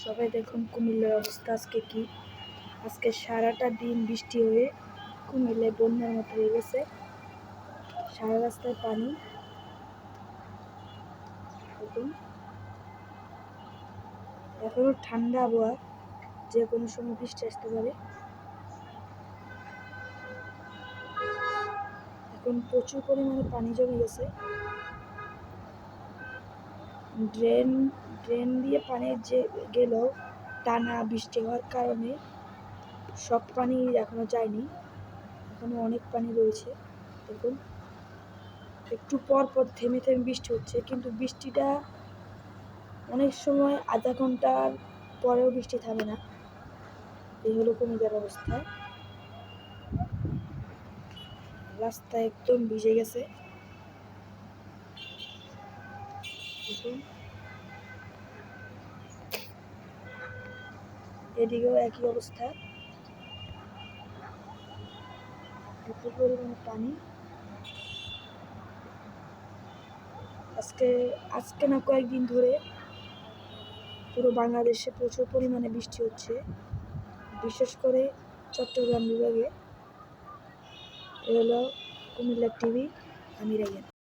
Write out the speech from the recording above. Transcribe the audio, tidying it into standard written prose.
সবাই দেখুন কুমিল্লার অবস্থা আজকে কি। আজকে সারাটা দিন বৃষ্টি হয়ে কুমিল্লায় বন্যার মতো হয়ে গেছে। সারা রাস্তায় পানি। দেখুন এখনো ঠান্ডা আবহাওয়া, যে কোনো সময় বৃষ্টি আসতে পারে। এখন প্রচুর পরিমাণে পানি জমে গেছে। ড্রেন দিয়ে পানি যে গেল, টানা বৃষ্টি হওয়ার কারণে সব পানি এখনো যায়নি, এখনো অনেক পানি রয়েছে। দেখুন একটু পর পর থেমে থেমে বৃষ্টি হচ্ছে, কিন্তু বৃষ্টিটা অনেক সময় আধা ঘন্টার পরেও বৃষ্টি থামে না। এই হলো কুমিল্লার অবস্থা। রাস্তা একদম ভিজে গেছে। দেখুন এদিকেও একই অবস্থা, প্রচুর পরিমাণে পানি। আজকে না কয়েকদিন ধরে পুরো বাংলাদেশে প্রচুর পরিমাণে বৃষ্টি হচ্ছে, বিশেষ করে চট্টগ্রাম বিভাগে। এ হলো কুমিল্লা টিভি, আমি রাইয়ান।